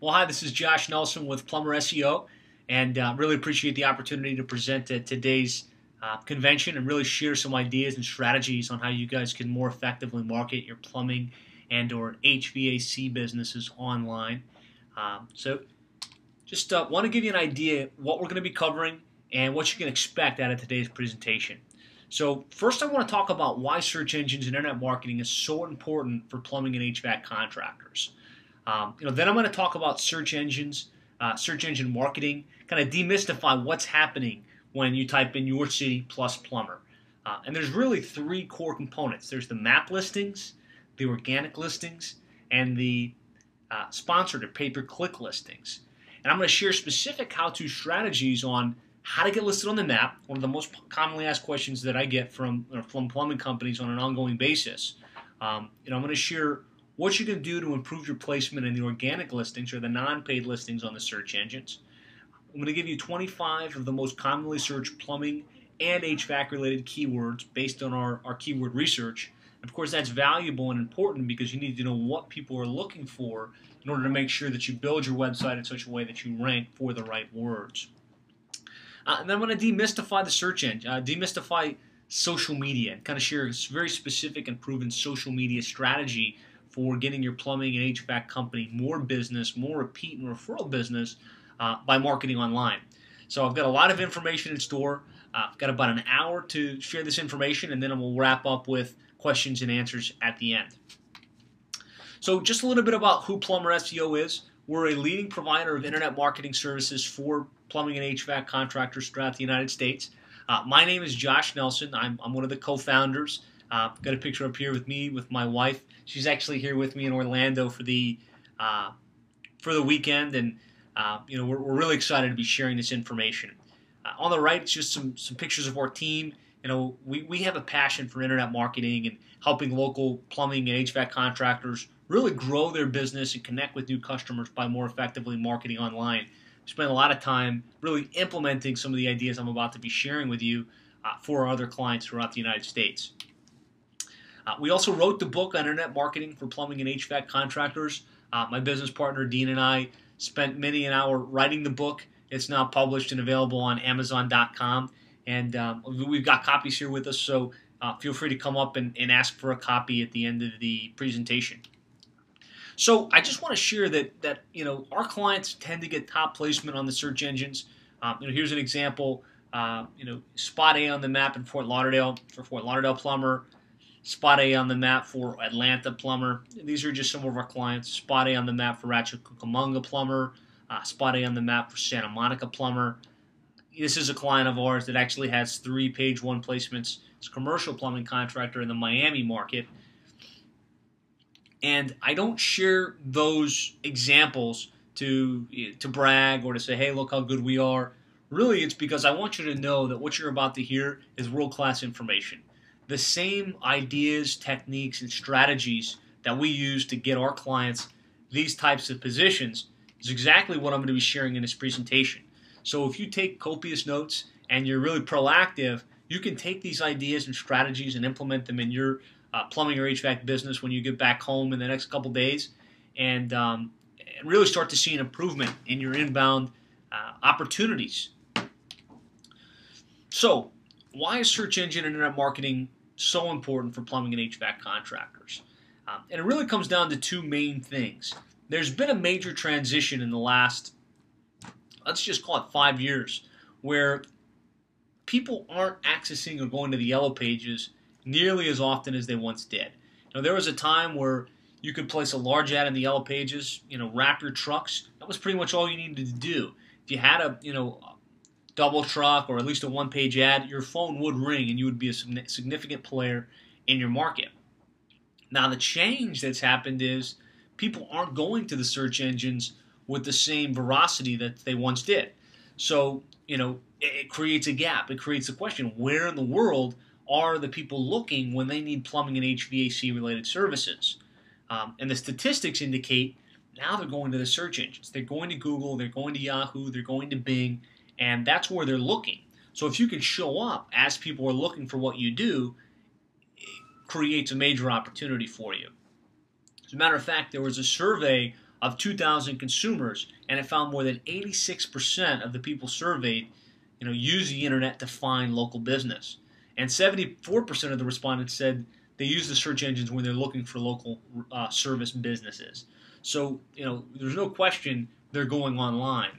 Well, hi, this is Josh Nelson with Plumber SEO, and really appreciate the opportunity to present at today's convention and really share some ideas and strategies on how you guys can more effectively market your plumbing and or HVAC businesses online. So just want to give you an idea what we're going to be covering and what you can expect out of today's presentation. So first I want to talk about why search engines and internet marketing is so important for plumbing and HVAC contractors. Then I'm going to talk about search engines, search engine marketing, kind of demystify what's happening when you type in your city plus plumber. And there's really three core components. There's the map listings, the organic listings, and the sponsored or pay-per-click listings. And I'm going to share specific how-to strategies on how to get listed on the map, one of the most commonly asked questions that I get from plumbing companies on an ongoing basis. I'm going to share what you can do to improve your placement in the organic listings or the non-paid listings on the search engines. I'm going to give you 25 of the most commonly searched plumbing and HVAC related keywords based on our keyword research. And of course, that's valuable and important because you need to know what people are looking for in order to make sure that you build your website in such a way that you rank for the right words. And then I'm going to demystify the search engine, demystify social media, and kind of share a very specific and proven social media strategy for getting your plumbing and HVAC company more business, more repeat and referral business by marketing online. So I've got a lot of information in store. I've got about an hour to share this information, and then we'll wrap up with questions and answers at the end. So just a little bit about who Plumber SEO is. We're a leading provider of internet marketing services for plumbing and HVAC contractors throughout the United States. My name is Josh Nelson. I'm one of the co-founders. Got a picture up here with me with my wife. She's actually here with me in Orlando for the weekend, and we're really excited to be sharing this information. On the right, it's just some pictures of our team. We have a passion for internet marketing and helping local plumbing and HVAC contractors really grow their business and connect with new customers by more effectively marketing online. We spend a lot of time really implementing some of the ideas I'm about to be sharing with you for our other clients throughout the United States. We also wrote the book on internet marketing for plumbing and HVAC contractors. My business partner Dean and I spent many an hour writing the book. It's now published and available on Amazon.com, and we've got copies here with us, so feel free to come up and ask for a copy at the end of the presentation. So I just want to share that our clients tend to get top placement on the search engines. Here's an example. Spot A on the map in Fort Lauderdale for Fort Lauderdale Plumber. Spot A on the map for Atlanta Plumber. These are just some of our clients. Spot A on the map for Rancho Cucamonga Plumber. Spot A on the map for Santa Monica Plumber. This is a client of ours that actually has 3 page 1 placements. It's a commercial plumbing contractor in the Miami market. And I don't share those examples to brag or to say, hey, look how good we are. Really, it's because I want you to know that what you're about to hear is world-class information. The same ideas, techniques, and strategies that we use to get our clients these types of positions is exactly what I'm going to be sharing in this presentation. So if you take copious notes and you're really proactive, you can take these ideas and strategies and implement them in your plumbing or HVAC business when you get back home in the next couple days, and really start to see an improvement in your inbound opportunities. So why is search engine and internet marketing so important for plumbing and HVAC contractors? And it really comes down to 2 main things. There's been a major transition in the last, let's just call it 5 years, where people aren't accessing or going to the yellow pages nearly as often as they once did. There was a time where you could place a large ad in the yellow pages, wrap your trucks. That was pretty much all you needed to do. If you had a double truck or at least a 1-page ad, your phone would ring and you would be a significant player in your market. Now the change that's happened is people aren't going to the search engines with the same veracity that they once did. So, it creates a gap. It creates a question, where in the world are the people looking when they need plumbing and HVAC related services? And the statistics indicate now they're going to the search engines. They're going to Google, they're going to Yahoo, they're going to Bing, and that's where they're looking. So if you can show up as people are looking for what you do, it creates a major opportunity for you. As a matter of fact, there was a survey of 2,000 consumers, and it found more than 86% of the people surveyed, use the internet to find local business, and 74% of the respondents said they use the search engines when they're looking for local service businesses. So, there's no question they're going online.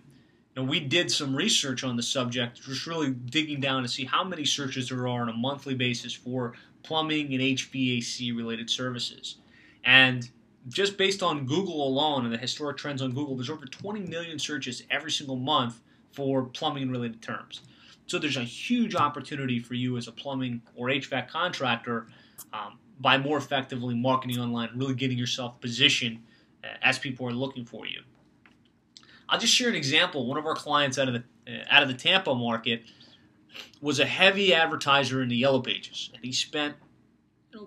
We did some research on the subject, just really digging down to see how many searches there are on a monthly basis for plumbing and HVAC related services. And just based on Google alone and the historic trends on Google, there's over 20 million searches every single month for plumbing and related terms. So there's a huge opportunity for you as a plumbing or HVAC contractor by more effectively marketing online, really getting yourself positioned as people are looking for you. I'll just share an example. One of our clients out of the Tampa market was a heavy advertiser in the Yellow Pages, and he spent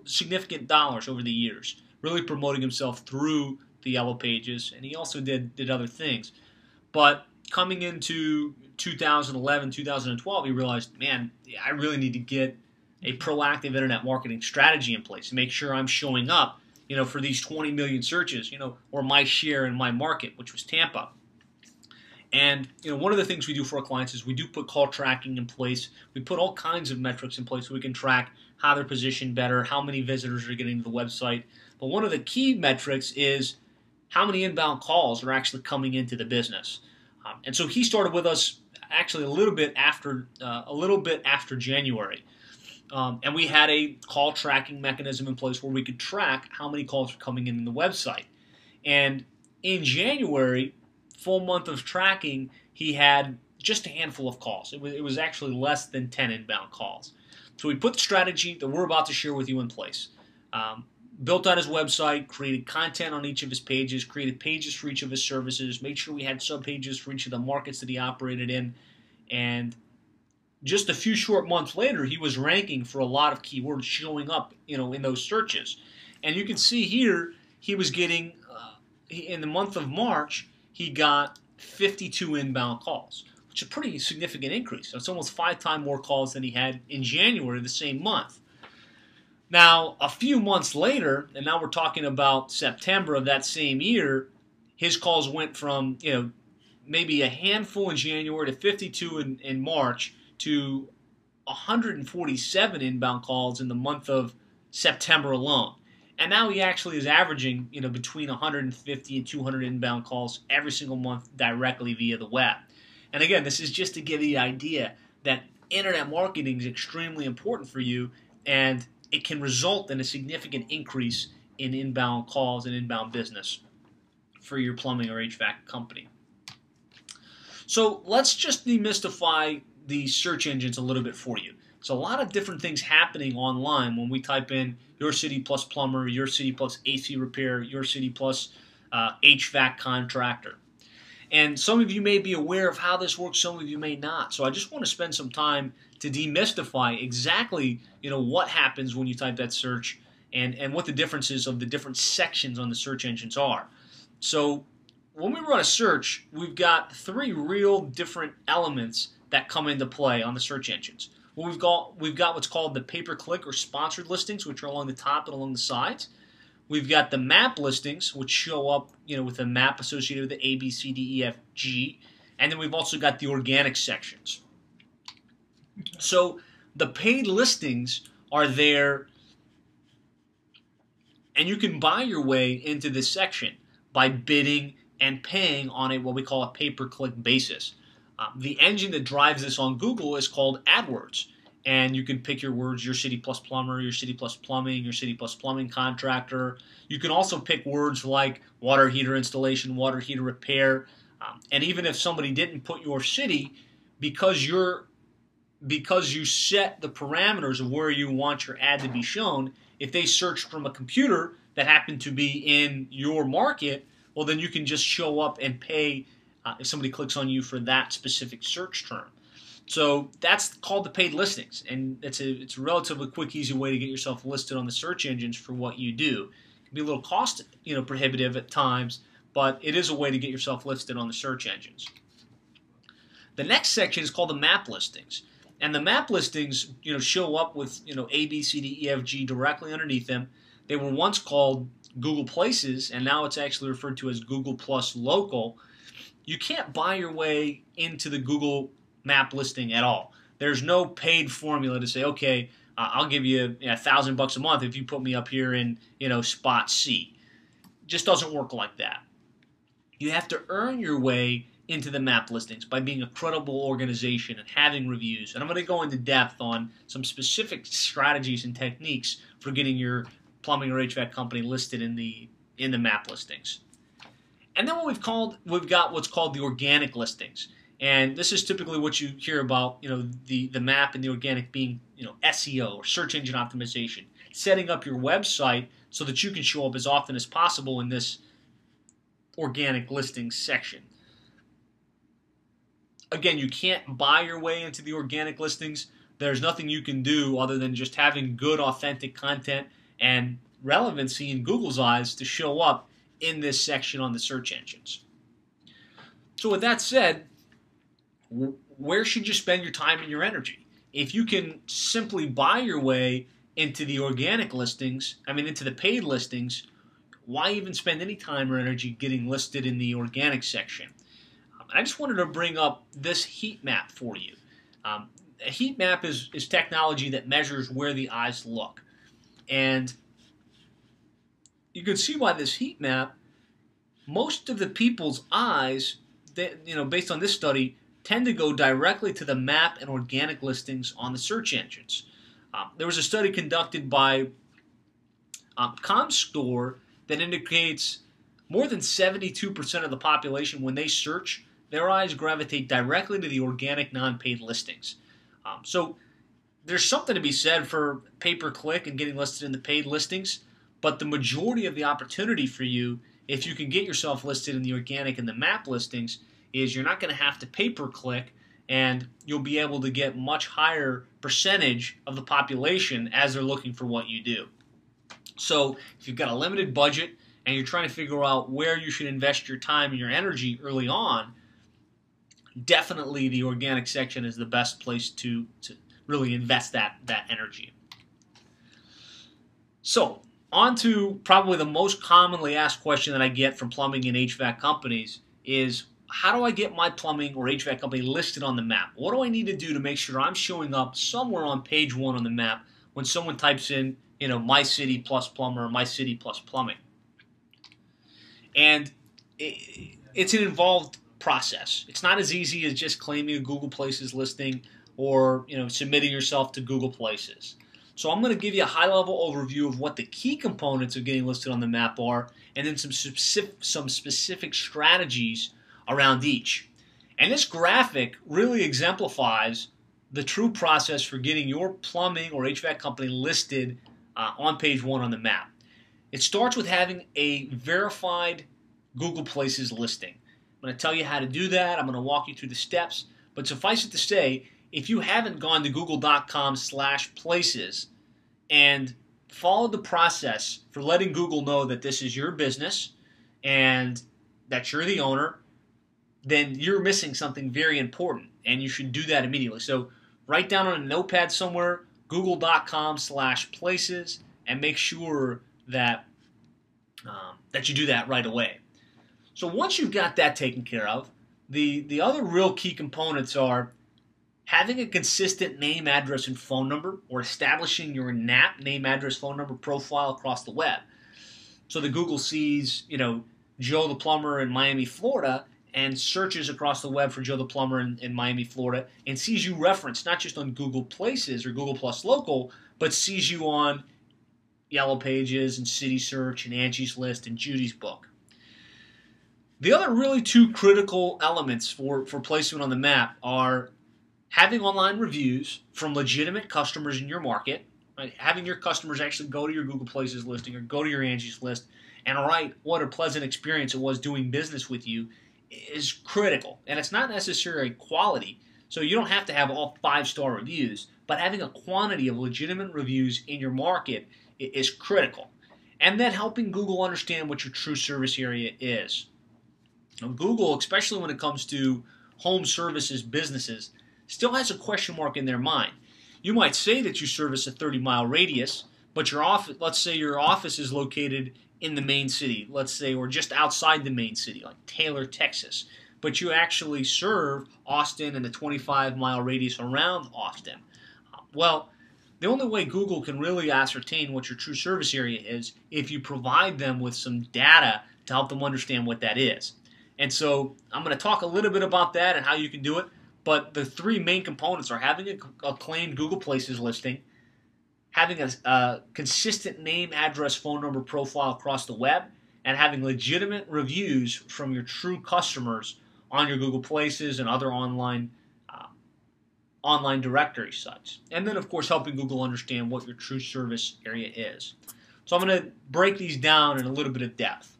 significant dollars over the years really promoting himself through the Yellow Pages, and he also did other things. But coming into 2011, 2012, he realized, man, I really need to get a proactive internet marketing strategy in place to make sure I'm showing up, for these 20 million searches, or my share in my market, which was Tampa. And one of the things we do for our clients is we do put call tracking in place. We put all kinds of metrics in place so we can track how they're positioned better, how many visitors are getting to the website. But one of the key metrics is how many inbound calls are actually coming into the business. And so he started with us actually a little bit after January. And we had a call tracking mechanism in place where we could track how many calls were coming in the website. And in January, full month of tracking, he had just a handful of calls. It was actually less than 10 inbound calls. So we put the strategy that we're about to share with you in place. Built out his website, created content on each of his pages, created pages for each of his services, made sure we had sub-pages for each of the markets that he operated in, and just a few short months later, he was ranking for a lot of keywords showing up, in those searches. And you can see here, he was getting, in the month of March, he got 52 inbound calls, which is a pretty significant increase. That's almost 5 times more calls than he had in January, the same month. Now, a few months later, and now we're talking about September of that same year, his calls went from, maybe a handful in January to 52 in March to 147 inbound calls in the month of September alone. And now he actually is averaging, between 150 and 200 inbound calls every single month directly via the web. And again, this is just to give you the idea that internet marketing is extremely important for you, and it can result in a significant increase in inbound calls and inbound business for your plumbing or HVAC company. So let's just demystify the search engines a little bit for you. So a lot of different things happening online when we type in your city plus plumber, your city plus AC repair, your city plus HVAC contractor. And some of you may be aware of how this works, some of you may not. So I just want to spend some time to demystify exactly what happens when you type that search and what the differences of the different sections on the search engines are. So when we run a search, we've got 3 real different elements that come into play on the search engines. Well, we've got what's called the pay-per-click or sponsored listings, which are along the top and along the sides. We've got the map listings, which show up, with a map associated with the A, B, C, D, E, F, G. And then we've also got the organic sections. So the paid listings are there, and you can buy your way into this section by bidding and paying on what we call a pay-per-click basis. The engine that drives this on Google is called AdWords. And you can pick your words, your city plus plumber, your city plus plumbing, your city plus plumbing contractor. You can also pick words like water heater installation, water heater repair. And even if somebody didn't put your city, because you set the parameters of where you want your ad to be shown, if they search from a computer that happened to be in your market, well, then you can just show up and pay if somebody clicks on you for that specific search term. So that's called the paid listings, and it's a relatively quick, easy way to get yourself listed on the search engines for what you do. It can be a little cost prohibitive at times, but it is a way to get yourself listed on the search engines. The next section is called the map listings, and the map listings show up with A, B, C, D, E, F, G directly underneath them. They were once called Google Places, and now it's actually referred to as Google Plus Local, you can't buy your way into the Google map listing at all. There's no paid formula to say, okay, I'll give you $1,000 a month if you put me up here in spot C. Just doesn't work like that. You have to earn your way into the map listings by being a credible organization and having reviews. And I'm going to go into depth on some specific strategies and techniques for getting your plumbing or HVAC company listed in the map listings. And then we've got what's called the organic listings. And this is typically what you hear about, the map and the organic being, SEO or search engine optimization, setting up your website so that you can show up as often as possible in this organic listings section. Again, you can't buy your way into the organic listings. There's nothing you can do other than just having good, authentic content and relevancy in Google's eyes to show up in this section on the search engines. So with that said, where should you spend your time and your energy? If you can simply buy your way into the organic listings, into the paid listings, why even spend any time or energy getting listed in the organic section? I just wanted to bring up this heat map for you. A heat map is technology that measures where the eyes look. And you can see by this heat map, most of the people's eyes, based on this study, tend to go directly to the map and organic listings on the search engines. There was a study conducted by ComScore that indicates more than 72% of the population, when they search, their eyes gravitate directly to the organic non-paid listings. So there's something to be said for pay-per-click and getting listed in the paid listings, but the majority of the opportunity for you, if you can get yourself listed in the organic and the map listings, is you're not going to have to pay-per-click, and you'll be able to get much higher percentage of the population as they're looking for what you do. So if you've got a limited budget and you're trying to figure out where you should invest your time and your energy early on, definitely the organic section is the best place to really invest that energy. So on to probably the most commonly asked question that I get from plumbing and HVAC companies is, how do I get my plumbing or HVAC company listed on the map? What do I need to do to make sure I'm showing up somewhere on page 1 on the map when someone types in, my city plus plumber or my city plus plumbing? And it's an involved process. It's not as easy as just claiming a Google Places listing or submitting yourself to Google Places. So I'm going to give you a high-level overview of what the key components of getting listed on the map are, and then some specific strategies around each. And this graphic really exemplifies the true process for getting your plumbing or HVAC company listed on page 1 on the map. It starts with having a verified Google Places listing. I'm going to tell you how to do that. I'm going to walk you through the steps. But suffice it to say, if you haven't gone to google.com/places and followed the process for letting Google know that this is your business and that you're the owner, then you're missing something very important, and you should do that immediately. So write down on a notepad somewhere, google.com/places, and make sure that you do that right away. So once you've got that taken care of, the other real key components are having a consistent name, address, and phone number, or establishing your NAP, name, address, phone number profile across the web. So that Google sees, Joe the plumber in Miami, Florida, and searches across the web for Joe the plumber in Miami, Florida, and sees you referenced not just on Google Places or Google Plus Local, but sees you on Yellow Pages and City Search and Angie's List and Judy's Book. The other really two critical elements for placement on the map are having online reviews from legitimate customers in your market, right? Having your customers actually go to your Google Places listing or go to your Angie's List and write what a pleasant experience it was doing business with you is critical. And it's not necessarily quality, so you don't have to have all 5-star reviews, but having a quantity of legitimate reviews in your market is critical. And then helping Google understand what your true service area is. Now, Google, especially when it comes to home services businesses, still has a question mark in their mind. You might say that you service a 30-mile radius, but your office, let's say your office is located in the main city, let's say, or just outside the main city, like Taylor, Texas, but you actually serve Austin and the 25-mile radius around Austin. Well, the only way Google can really ascertain what your true service area is if you provide them with some data to help them understand what that is. And so I'm going to talk a little bit about that and how you can do it, but the three main components are having a claimed Google Places listing, having a consistent name, address, phone number profile across the web, and having legitimate reviews from your true customers on your Google Places and other online directory sites. And then, of course, helping Google understand what your true service area is. So I'm going to break these down in a little bit of depth.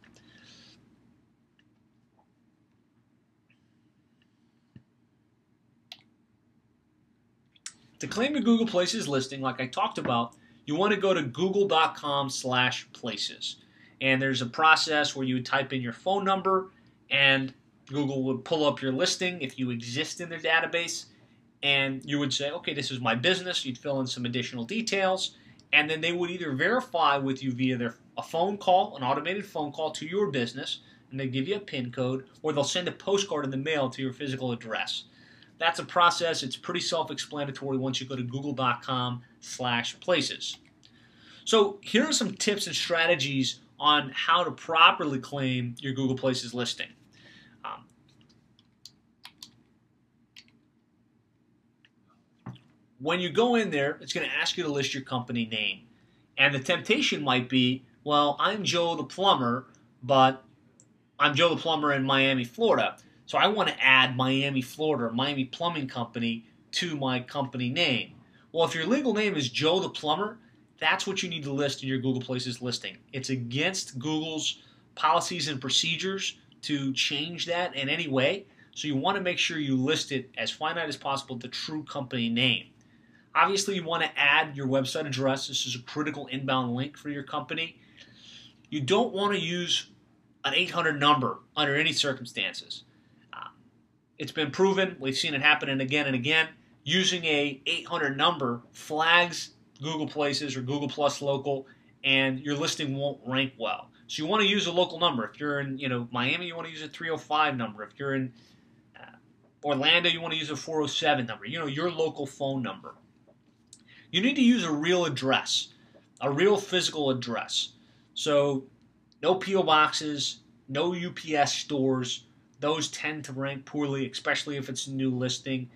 To claim your Google Places listing, like I talked about, you want to go to google.com/places. And there's a process where you would type in your phone number, and Google would pull up your listing if you exist in their database. And you would say, okay, this is my business. You'd fill in some additional details. And then they would either verify with you via a phone call, an automated phone call to your business, and they give you a PIN code, or they'll send a postcard in the mail to your physical address. That's a process. It's pretty self-explanatory once you go to google.com/places. So here are some tips and strategies on how to properly claim your Google Places listing. When you go in there, it's going to ask you to list your company name. And the temptation might be, well, I'm Joe the Plumber, but I'm Joe the Plumber in Miami, Florida. So I want to add Miami, Florida, Miami Plumbing Company to my company name. Well, if your legal name is Joe the Plumber, that's what you need to list in your Google Places listing. It's against Google's policies and procedures to change that in any way. So you want to make sure you list it as finite as possible, the true company name. Obviously, you want to add your website address. This is a critical inbound link for your company. You don't want to use an 800 number under any circumstances. It's been proven. We've seen it happen again and again. Using a 800 number flags Google Places or Google Plus Local, and your listing won't rank well. So you want to use a local number. If you're in Miami, you want to use a 305 number. If you're in Orlando, you want to use a 407 number. Your local phone number. You need to use a real address, a real physical address. So no P.O. boxes, no UPS stores. Those tend to rank poorly, especially if it's a new listing.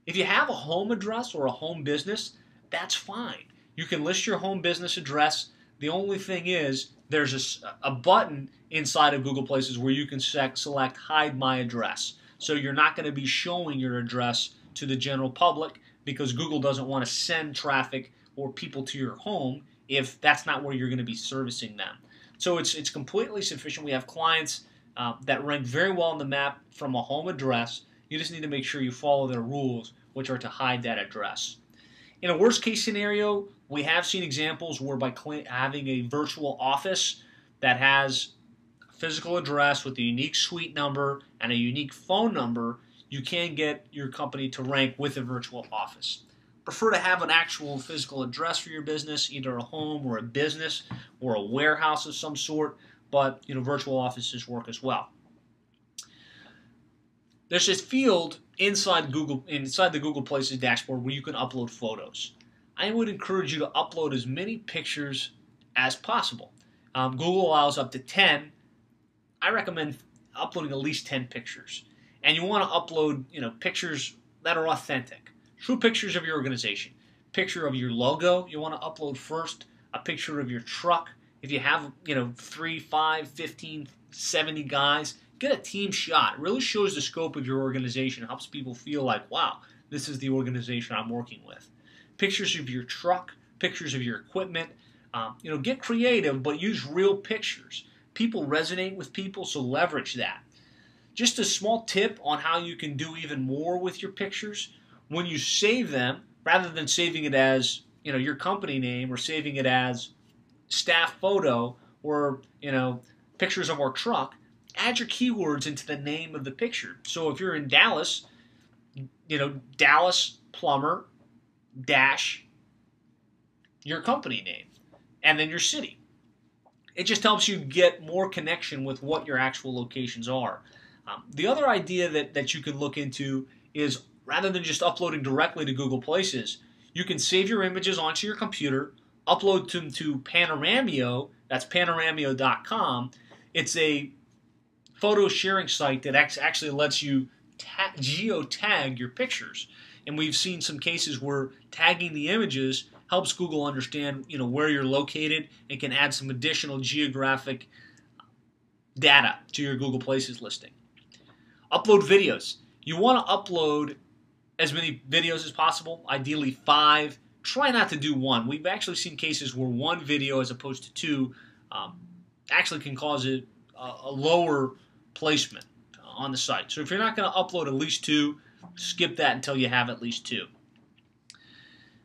If you have a home address or a home business, that's fine. You can list your home business address. The only thing is there's a button inside of Google Places where you can select Hide My Address. So you're not going to be showing your address to the general public because Google doesn't want to send traffic or people to your home if that's not where you're going to be servicing them. So it's completely sufficient. We have clients that rank very well on the map from a home address. You just need to make sure you follow their rules, which are to hide that address. In a worst case scenario, we have seen examples where by having a virtual office that has a physical address with a unique suite number and a unique phone number, you can get your company to rank with a virtual office. Prefer to have an actual physical address for your business, either a home or a business or a warehouse of some sort, but virtual offices work as well. There's this field inside the Google Places dashboard where you can upload photos. I would encourage you to upload as many pictures as possible. Google allows up to 10. I recommend uploading at least 10 pictures. And you want to upload, pictures that are authentic. True pictures of your organization. Picture of your logo, you want to upload first. A picture of your truck. If you have, 3, 5, 15, 70 guys, get a team shot. It really shows the scope of your organization. It helps people feel like, wow, this is the organization I'm working with. Pictures of your truck, pictures of your equipment. Get creative, but use real pictures. People resonate with people, so leverage that. Just a small tip on how you can do even more with your pictures. When you save them, rather than saving it as your company name or saving it as staff photo or pictures of our truck, add your keywords into the name of the picture. So if you're in Dallas, Dallas Plumber dash your company name and then your city. It just helps you get more connection with what your actual locations are. The other idea that you can look into is, rather than just uploading directly to Google Places, you can save your images onto your computer, upload them to Panoramio, that's panoramio.com. It's a photo sharing site that actually lets you geotag your pictures. And we've seen some cases where tagging the images helps Google understand, where you're located, and can add some additional geographic data to your Google Places listing. Upload videos. You want to upload as many videos as possible, ideally 5. Try not to do 1. We've actually seen cases where 1 video as opposed to 2 actually can cause a lower placement on the site. So if you're not going to upload at least 2, skip that until you have at least 2.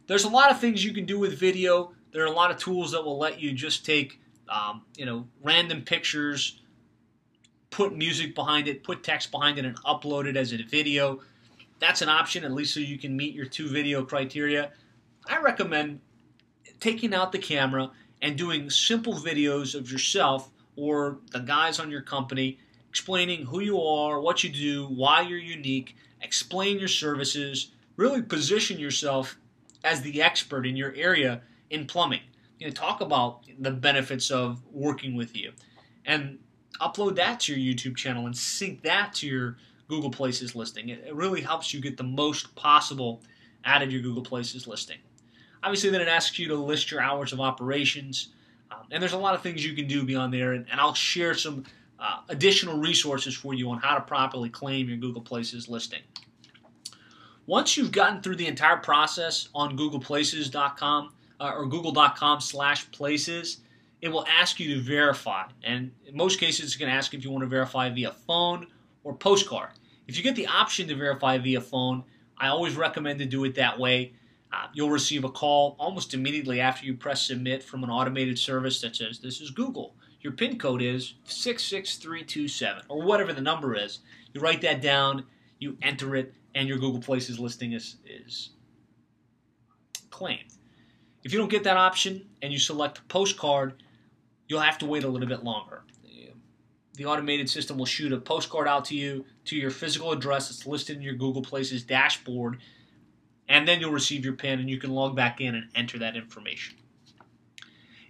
There's a lot of things you can do with video. There are a lot of tools that will let you just take random pictures, put music behind it, put text behind it, and upload it as a video. That's an option, at least so you can meet your 2 video criteria. I recommend taking out the camera and doing simple videos of yourself or the guys on your company, explaining who you are, what you do, why you're unique, explain your services, really position yourself as the expert in your area in plumbing. Talk about the benefits of working with you, and upload that to your YouTube channel and sync that to your Google Places listing. It really helps you get the most possible out of your Google Places listing. Obviously, then it asks you to list your hours of operations, and there's a lot of things you can do beyond there, and I'll share some additional resources for you on how to properly claim your Google Places listing. Once you've gotten through the entire process on googleplaces.com or google.com/places, it will ask you to verify. And in most cases, it's going to ask if you want to verify via phone or postcard. If you get the option to verify via phone, I always recommend to do it that way. You'll receive a call almost immediately after you press submit from an automated service that says, "This is Google. Your PIN code is 66327, or whatever the number is." You write that down, you enter it, and your Google Places listing is claimed. If you don't get that option and you select postcard, you'll have to wait a little bit longer. The automated system will shoot a postcard out to you to your physical address that's listed in your Google Places dashboard, and then you'll receive your PIN and you can log back in and enter that information.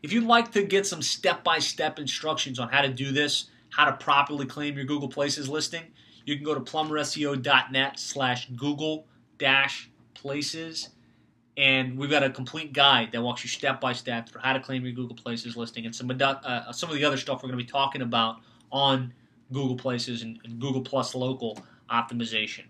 If you'd like to get some step-by-step instructions on how to do this, how to properly claim your Google Places listing, you can go to plumberseo.net/Google-Places, and we've got a complete guide that walks you step-by-step through how to claim your Google Places listing and some of the other stuff we're going to be talking about on Google Places and Google Plus Local optimization.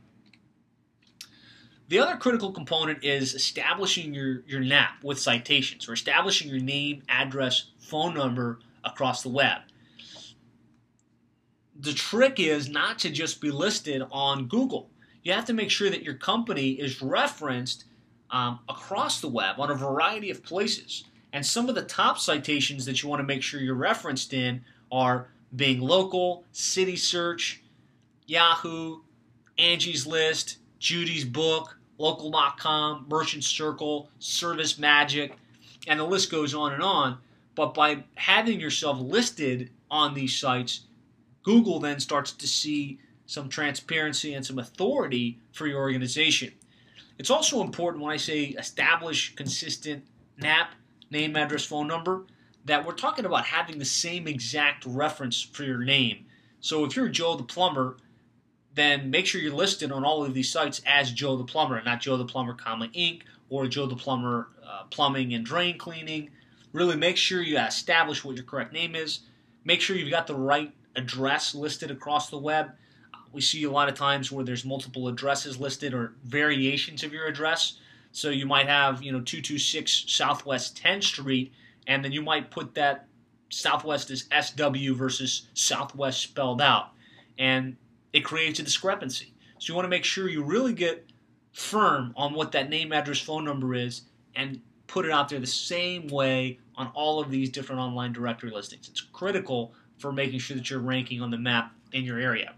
The other critical component is establishing your NAP with citations, or establishing your name, address, phone number across the web. The trick is not to just be listed on Google. You have to make sure that your company is referenced across the web on a variety of places. And some of the top citations that you want to make sure you're referenced in are Bing Local, City Search, Yahoo, Angie's List, Judy's Book, Local.com, Merchant Circle, Service Magic, and the list goes on and on. But by having yourself listed on these sites, Google then starts to see some transparency and some authority for your organization. It's also important when I say establish consistent NAP, name, address, phone number, that we're talking about having the same exact reference for your name. So if you're Joe the Plumber, then make sure you're listed on all of these sites as Joe the Plumber, and not Joe the Plumber, Inc., or Joe the Plumber Plumbing and Drain Cleaning. Really make sure you establish what your correct name is. Make sure you've got the right address listed across the web. We see a lot of times where there's multiple addresses listed or variations of your address. So you might have 226 Southwest 10th Street, and then you might put that Southwest as SW versus Southwest spelled out. And it creates a discrepancy. So you want to make sure you really get firm on what that name, address, phone number is, and put it out there the same way on all of these different online directory listings. It's critical for making sure that you're ranking on the map in your area.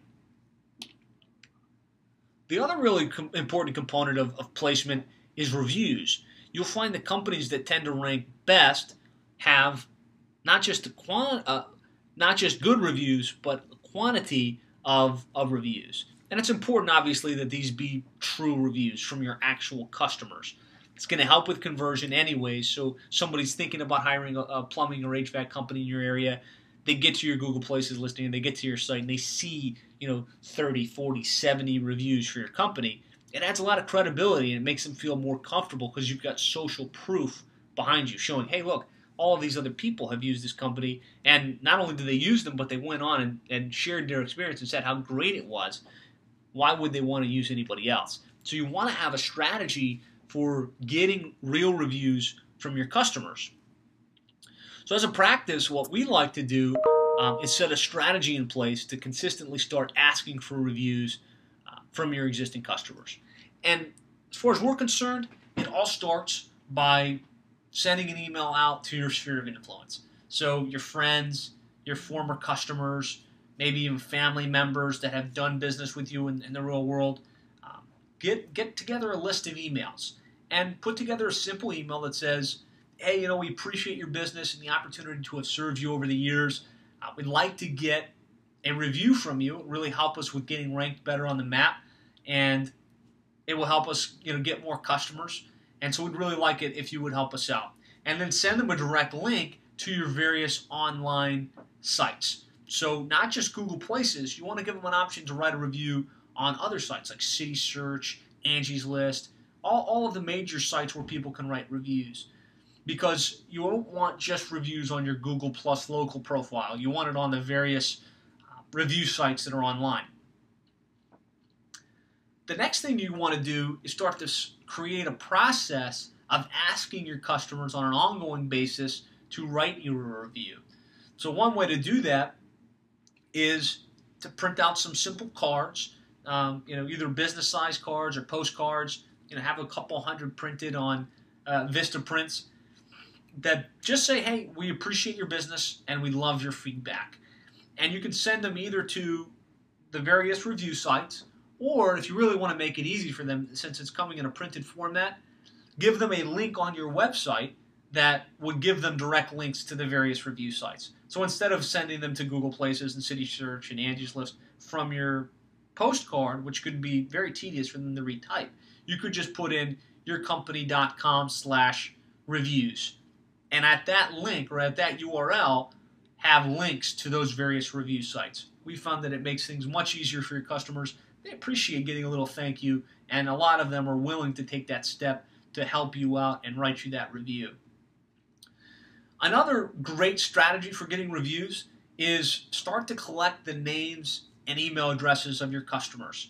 The other really important component of placement is reviews. You'll find the companies that tend to rank best have not just not just good reviews, but quantity of reviews. And it's important, obviously, that these be true reviews from your actual customers. It's going to help with conversion anyways. So somebody's thinking about hiring a plumbing or HVAC company in your area. They get to your Google Places listing and they get to your site and they see, 30, 40, 70 reviews for your company. It adds a lot of credibility and it makes them feel more comfortable because you've got social proof behind you showing, hey, look, all of these other people have used this company, and not only did they use them, but they went on and shared their experience and said how great it was. Why would they want to use anybody else? So you want to have a strategy for getting real reviews from your customers. So as a practice, what we like to do is set a strategy in place to consistently start asking for reviews from your existing customers. And as far as we're concerned, it all starts by sending an email out to your sphere of influence. So your friends, your former customers, maybe even family members that have done business with you in the real world. Get together a list of emails and put together a simple email that says, hey, we appreciate your business and the opportunity to have served you over the years. We'd like to get a review from you. It really help us with getting ranked better on the map, and it will help us get more customers. And so we'd really like it if you would help us out. And then send them a direct link to your various online sites. So not just Google Places, you want to give them an option to write a review on other sites like City Search, Angie's List, all of the major sites where people can write reviews. Because you don't want just reviews on your Google Plus local profile. You want it on the various review sites that are online. The next thing you want to do is start to create a process of asking your customers on an ongoing basis to write you a review. So one way to do that is to print out some simple cards, either business-sized cards or postcards. Have a couple hundred printed on Vista prints that just say, hey, we appreciate your business and we love your feedback. And you can send them either to the various review sites, or if you really want to make it easy for them, since it's coming in a printed format, give them a link on your website that would give them direct links to the various review sites. So instead of sending them to Google Places and City Search and Angie's List from your postcard, which could be very tedious for them to retype, you could just put in yourcompany.com/reviews. And at that link or at that URL, have links to those various review sites. We found that it makes things much easier for your customers. They appreciate getting a little thank you, and a lot of them are willing to take that step to help you out and write you that review. Another great strategy for getting reviews is start to collect the names and email addresses of your customers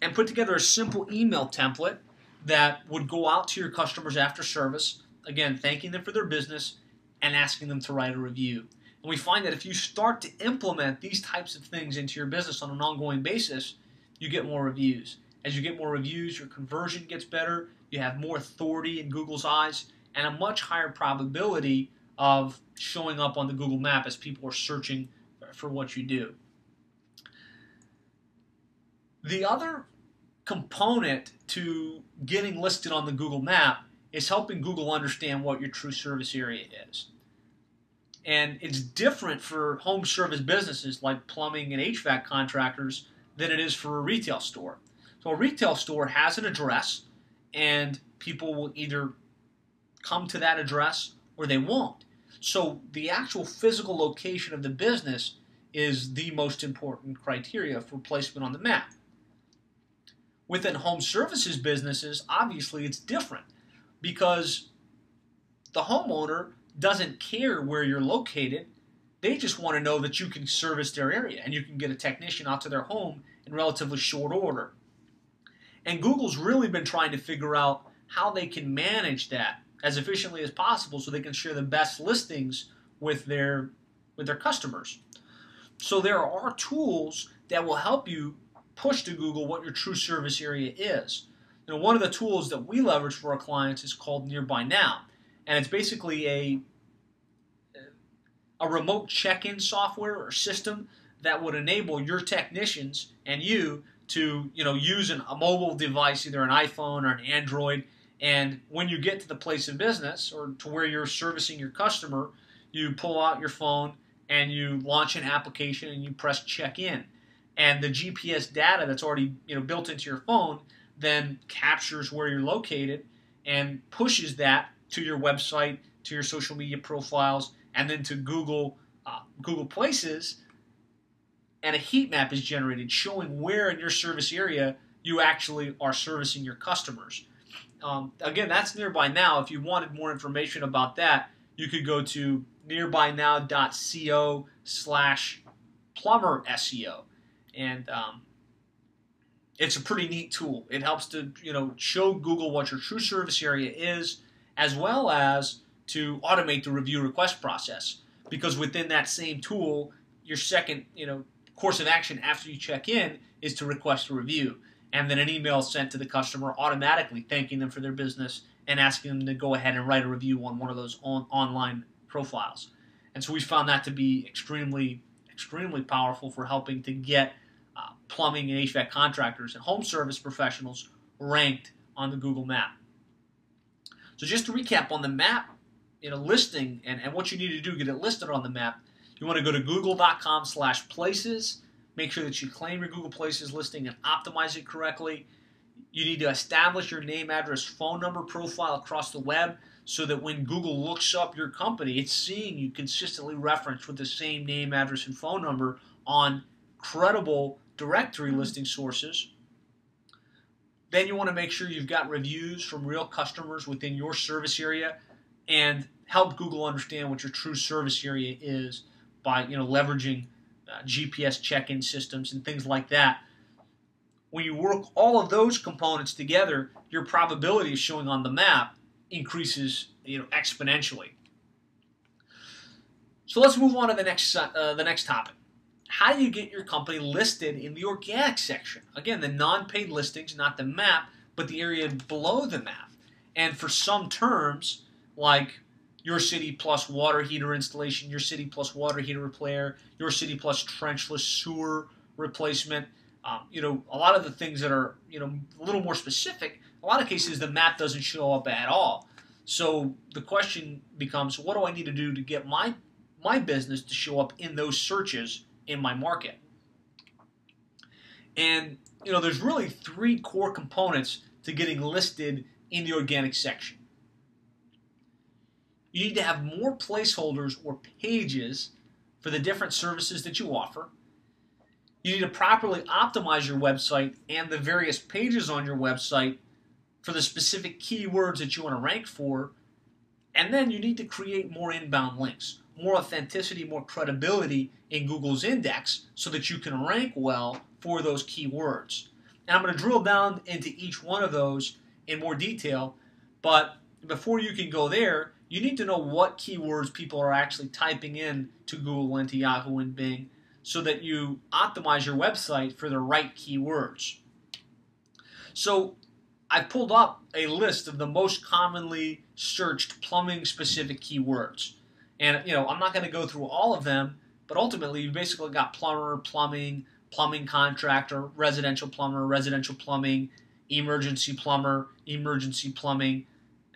and put together a simple email template that would go out to your customers after service, again, thanking them for their business and asking them to write a review. And we find that if you start to implement these types of things into your business on an ongoing basis, you get more reviews. As you get more reviews, your conversion gets better, you have more authority in Google's eyes, and a much higher probability of showing up on the Google map as people are searching for what you do. The other component to getting listed on the Google map is helping Google understand what your true service area is. And it's different for home service businesses like plumbing and HVAC contractors than it is for a retail store. So a retail store has an address, and people will either come to that address or they won't. So the actual physical location of the business is the most important criteria for placement on the map. Within home services businesses, obviously it's different because the homeowner doesn't care where you're located. They just want to know that you can service their area and you can get a technician out to their home in relatively short order. And Google's really been trying to figure out how they can manage that as efficiently as possible so they can share the best listings with their customers. So there are tools that will help you push to Google what your true service area is. One of the tools that we leverage for our clients is called Nearby Now, and it's basically a remote check-in software or system that would enable your technicians and you to use a mobile device, either an iPhone or an Android, and when you get to the place of business or to where you're servicing your customer, you pull out your phone and you launch an application and you press check in, and the GPS data that's already built into your phone then captures where you're located and pushes that to your website, to your social media profiles, and then to Google Places, and a heat map is generated showing where in your service area you actually are servicing your customers. Again, that's Nearby Now. If you wanted more information about that, you could go to nearbynow.co/Plumber SEO, and it's a pretty neat tool. It helps to show Google what your true service area is, as well as to automate the review request process. Because within that same tool, your second course of action after you check in is to request a review, and then an email is sent to the customer automatically thanking them for their business and asking them to go ahead and write a review on one of those online profiles. And so we found that to be extremely powerful for helping to get plumbing and HVAC contractors and home service professionals ranked on the Google map. So just to recap on the map, listing and what you need to do to get it listed on the map, you want to go to google.com/places. Make sure that you claim your Google Places listing and optimize it correctly. You need to establish your name, address, phone number profile across the web so that when Google looks up your company, it's seeing you consistently referenced with the same name, address, and phone number on credible directory listing sources. Then you want to make sure you've got reviews from real customers within your service area and help Google understand what your true service area is by leveraging GPS check-in systems and things like that. When you work all of those components together, your probability of showing on the map increases exponentially. So let's move on to the next topic. How do you get your company listed in the organic section? Again, the non-paid listings, not the map, but the area below the map. And for some terms, like your city plus water heater installation, your city plus water heater repair, your city plus trenchless sewer replacement, a lot of the things that are a little more specific, a lot of cases the map doesn't show up at all. So the question becomes, what do I need to do to get my business to show up in those searches in my market? And there's really three core components to getting listed in the organic section. You need to have more placeholders or pages for the different services that you offer. You need to properly optimize your website and the various pages on your website for the specific keywords that you want to rank for. And then you need to create more inbound links, more authenticity, more credibility in Google's index so that you can rank well for those keywords. And I'm going to drill down into each one of those in more detail, but before you can go there, you need to know what keywords people are actually typing in to Google and to Yahoo and Bing so that you optimize your website for the right keywords. So I pulled up a list of the most commonly searched plumbing-specific keywords. And I'm not going to go through all of them, but ultimately you basically got plumber, plumbing, plumbing contractor, residential plumbing, emergency plumbing,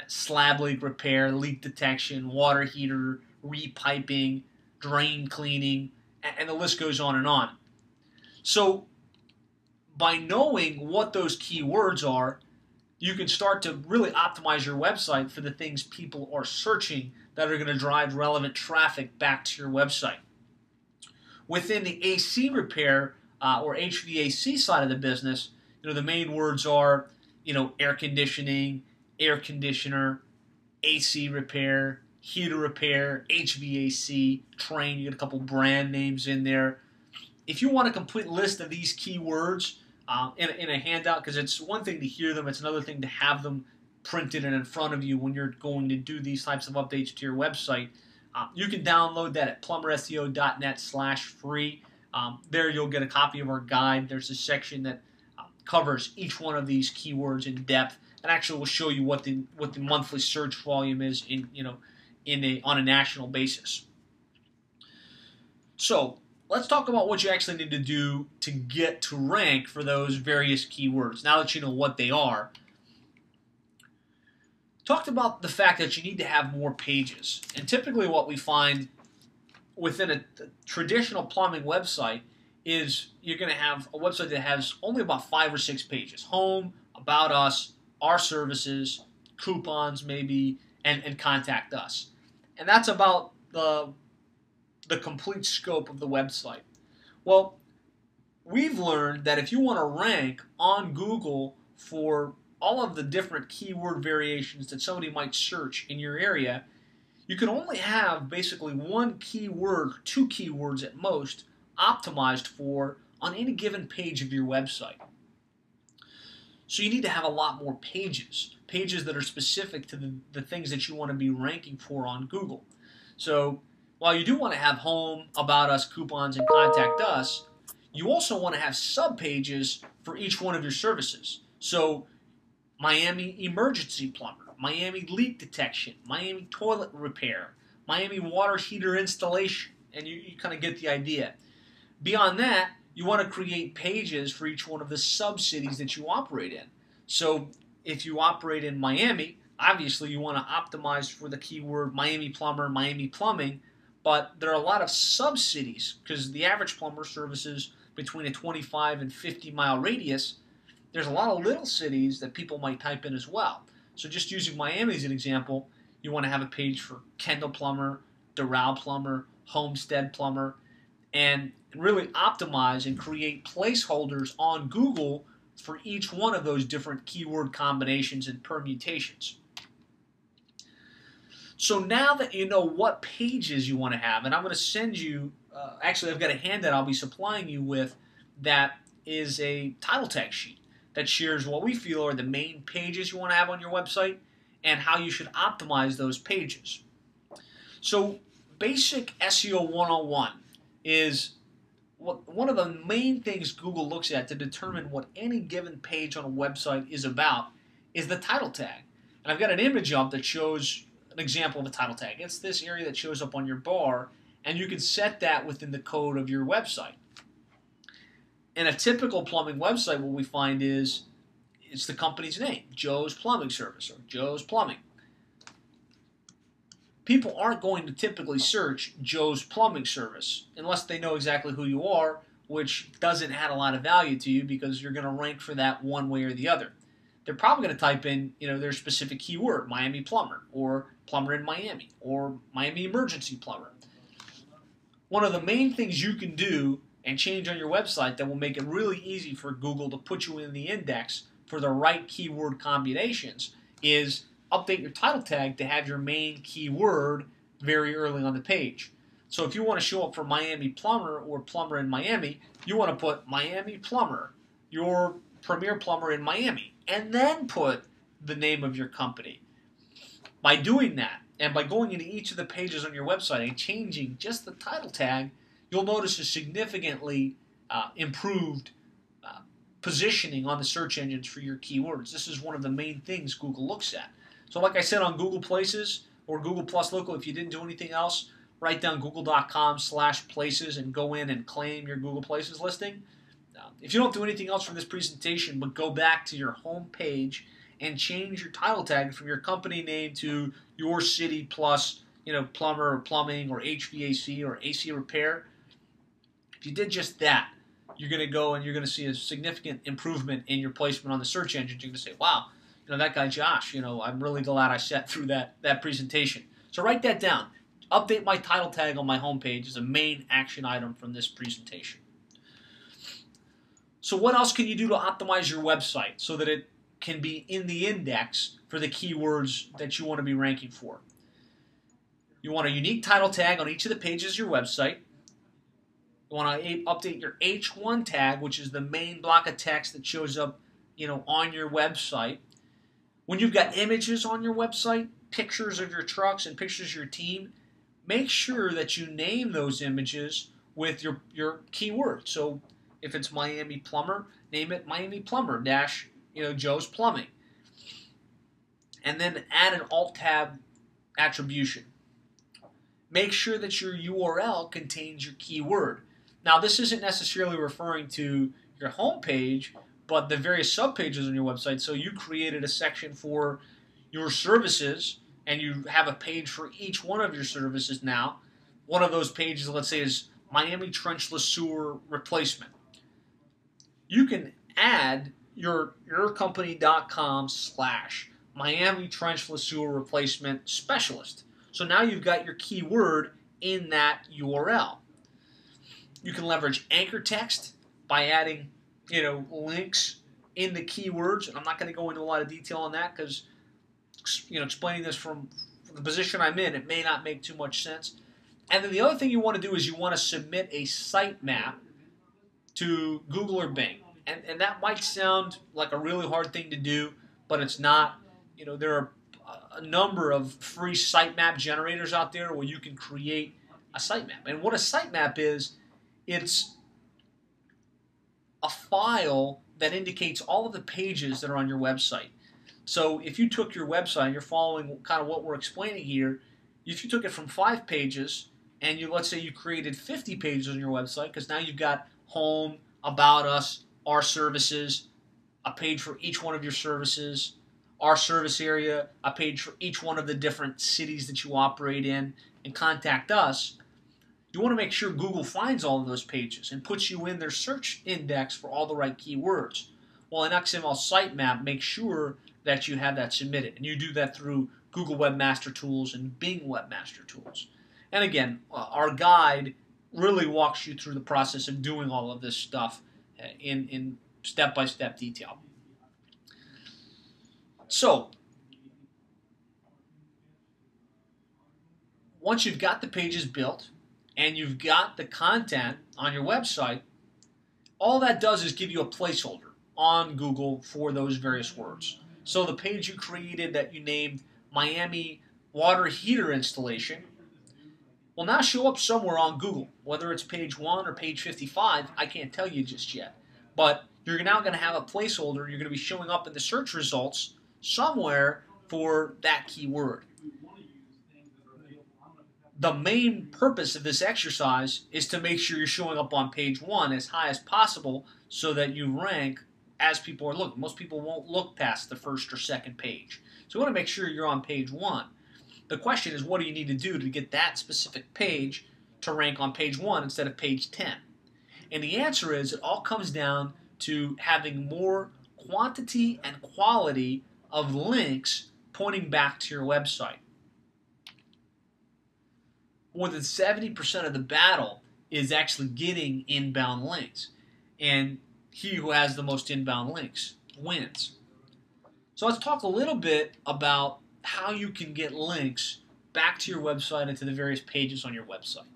slab leak repair, leak detection, water heater, repiping, drain cleaning, and the list goes on and on. So by knowing what those keywords are, you can start to really optimize your website for the things people are searching that are going to drive relevant traffic back to your website. Within the AC repair or HVAC side of the business, the main words are, air conditioning, air conditioner, AC repair, heater repair, HVAC, train. You get a couple brand names in there. If you want a complete list of these keywords in a handout, because it's one thing to hear them, it's another thing to have them printed and in front of you when you're going to do these types of updates to your website, you can download that at plumberseo.net/free. There you'll get a copy of our guide. There's a section that covers each one of these keywords in depth, and actually will show you what the monthly search volume is on a national basis. So let's talk about what you actually need to do to get to rank for those various keywords. Now that you know what they are, Talked about the fact that you need to have more pages. And typically what we find within a traditional plumbing website is you're going to have a website that has only about 5 or 6 pages. Home, about us, our services, coupons maybe, and contact us. And that's about the complete scope of the website. Well, we've learned that if you want to rank on Google for all of the different keyword variations that somebody might search in your area, you can only have basically one keyword, 2 keywords at most, optimized for on any given page of your website. So you need to have a lot more pages that are specific to the things that you want to be ranking for on Google. So while you do want to have home, about us, coupons, and contact us, you also want to have sub-pages for each one of your services. So Miami emergency plumber, Miami leak detection, Miami toilet repair, Miami water heater installation, and you kind of get the idea. Beyond that, you want to create pages for each one of the sub-cities that you operate in. So if you operate in Miami, obviously you want to optimize for the keyword Miami plumber, Miami plumbing, but there are a lot of sub-cities because the average plumber services between a 25 and 50 mile radius. There's a lot of little cities that people might type in as well. So just using Miami as an example, you want to have a page for Kendall Plumber, Doral Plumber, Homestead Plumber, and really optimize and create placeholders on Google for each one of those different keyword combinations and permutations. So now that you know what pages you want to have, and I'm going to send you, actually I've got a handout I'll be supplying you with that is a title tag sheet that shares what we feel are the main pages you want to have on your website and how you should optimize those pages. So basic SEO 101 is one of the main things Google looks at to determine what any given page on a website is about is the title tag. And I've got an image up that shows an example of a title tag. It's this area that shows up on your bar, and you can set that within the code of your website. In a typical plumbing website, what we find is it's the company's name, Joe's Plumbing Service or Joe's Plumbing. People aren't going to typically search Joe's Plumbing Service unless they know exactly who you are, which doesn't add a lot of value to you because you're going to rank for that one way or the other. They're probably going to type in, their specific keyword, Miami Plumber, or Plumber in Miami, or Miami Emergency Plumber. One of the main things you can do and change on your website that will make it really easy for Google to put you in the index for the right keyword combinations is update your title tag to have your main keyword very early on the page. So if you want to show up for Miami Plumber or Plumber in Miami, you want to put Miami Plumber, your premier plumber in Miami, and then put the name of your company. By doing that, and by going into each of the pages on your website and changing just the title tag, you'll notice a significantly improved positioning on the search engines for your keywords. This is one of the main things Google looks at. So like I said on Google Places or Google Plus Local, if you didn't do anything else, write down google.com/places and go in and claim your Google Places listing. If you don't do anything else from this presentation, but go back to your home page and change your title tag from your company name to your city plus, plumber or plumbing or HVAC or AC repair. If you did just that, you're going to go and you're going to see a significant improvement in your placement on the search engines. You're going to say, wow, that guy Josh, I'm really glad I sat through that presentation. So write that down. Update my title tag on my homepage is a main action item from this presentation. So what else can you do to optimize your website so that it can be in the index for the keywords that you want to be ranking for? You want a unique title tag on each of the pages of your website. You want to update your H1 tag, which is the main block of text that shows up, on your website. When you've got images on your website, pictures of your trucks and pictures of your team, make sure that you name those images with your keyword. So if it's Miami Plumber, name it Miami Plumber - Joe's Plumbing. And then add an alt tab attribution. Make sure that your URL contains your keyword. Now this isn't necessarily referring to your home page, but the various subpages on your website. So you created a section for your services and you have a page for each one of your services now, one of those pages, let's say, is Miami trenchless sewer replacement. You can add your yourcompany.com/Miami trenchless sewer replacement specialist. So now you've got your keyword in that URL. You can leverage anchor text by adding, links in the keywords. And I'm not going to go into a lot of detail on that because, explaining this from the position I'm in, it may not make too much sense. And then the other thing you want to do is you want to submit a sitemap to Google or Bing. And that might sound like a really hard thing to do, but it's not. There are a number of free sitemap generators out there where you can create a sitemap. And what a sitemap is, it's a file that indicates all of the pages that are on your website. So if you took your website, and you're following kind of what we're explaining here, if you took it from 5 pages and let's say you created 50 pages on your website, because now you've got home, about us, our services, a page for each one of your services, our service area, a page for each one of the different cities that you operate in, and contact us, you want to make sure Google finds all of those pages and puts you in their search index for all the right keywords. Well, an XML sitemap makes sure that you have that submitted, and you do that through Google Webmaster Tools and Bing Webmaster Tools. And again, our guide really walks you through the process of doing all of this stuff in step-by-step detail. So, once you've got the pages built and you've got the content on your website, all that does is give you a placeholder on Google for those various words. So the page you created that you named Miami water heater installation will now show up somewhere on Google. Whether it's page 1 or page 55, I can't tell you just yet. But you're now going to have a placeholder. You're going to be showing up in the search results somewhere for that keyword. The main purpose of this exercise is to make sure you're showing up on page 1 as high as possible so that you rank as people are looking. Most people won't look past the first or second page. So you want to make sure you're on page 1. The question is, what do you need to do to get that specific page to rank on page 1 instead of page 10? And the answer is, it all comes down to having more quantity and quality of links pointing back to your website. More than 70% of the battle is actually getting inbound links. And he who has the most inbound links wins. So let's talk a little bit about how you can get links back to your website and to the various pages on your website.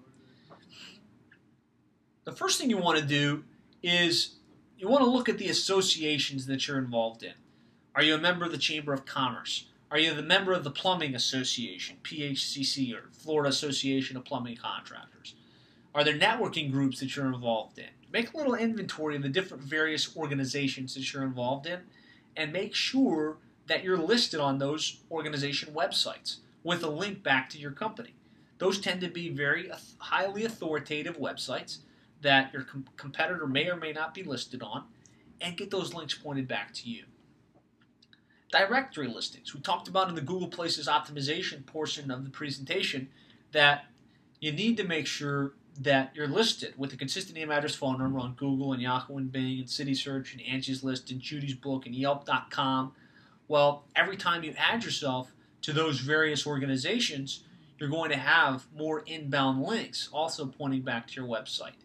The first thing you want to do is you want to look at the associations that you're involved in. Are you a member of the Chamber of Commerce? Are you the member of the Plumbing Association, PHCC, or Florida Association of Plumbing Contractors? Are there networking groups that you're involved in? Make a little inventory of the different various organizations that you're involved in, and make sure that you're listed on those organization websites with a link back to your company. Those tend to be very highly authoritative websites that your competitor may or may not be listed on, and get those links pointed back to you. Directory listings. We talked about in the Google Places optimization portion of the presentation that you need to make sure that you're listed with a consistent name, address, phone number on Google and Yahoo and Bing and CitySearch and Angie's List and Judy's Book and Yelp.com. Well, every time you add yourself to those various organizations, you're going to have more inbound links also pointing back to your website.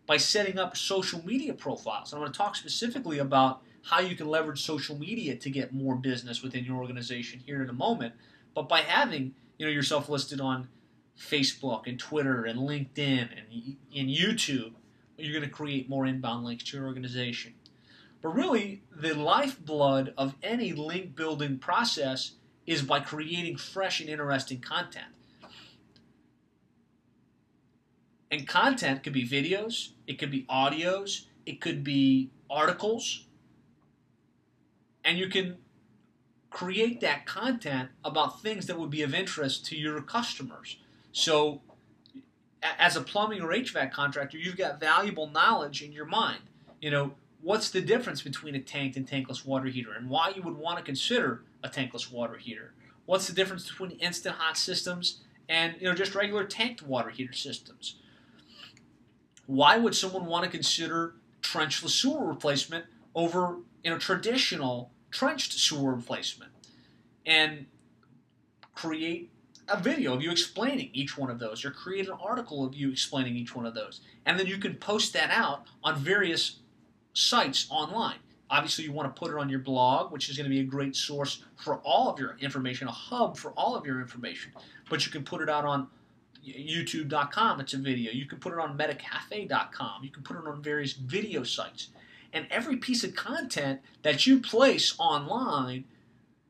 By setting up social media profiles, and I'm going to talk specifically about how you can leverage social media to get more business within your organization here in a moment, but by having yourself listed on Facebook and Twitter and LinkedIn and YouTube, you're going to create more inbound links to your organization. But really, the lifeblood of any link building process is by creating fresh and interesting content. And content could be videos, it could be audios, it could be articles, and you can create that content about things that would be of interest to your customers. So as a plumbing or HVAC contractor, you've got valuable knowledge in your mind. what's the difference between a tanked and tankless water heater and why you would want to consider a tankless water heater. What's the difference between instant hot systems and just regular tanked water heater systems? Why would someone want to consider trenchless sewer replacement over traditional trenched sewer replacement? And create a video of you explaining each one of those, or create an article of you explaining each one of those. And then you can post that out on various sites online. Obviously, you want to put it on your blog, which is going to be a great source for all of your information, a hub for all of your information. But you can put it out on YouTube.com, it's a video. You can put it on metacafe.com. You can put it on various video sites. And every piece of content that you place online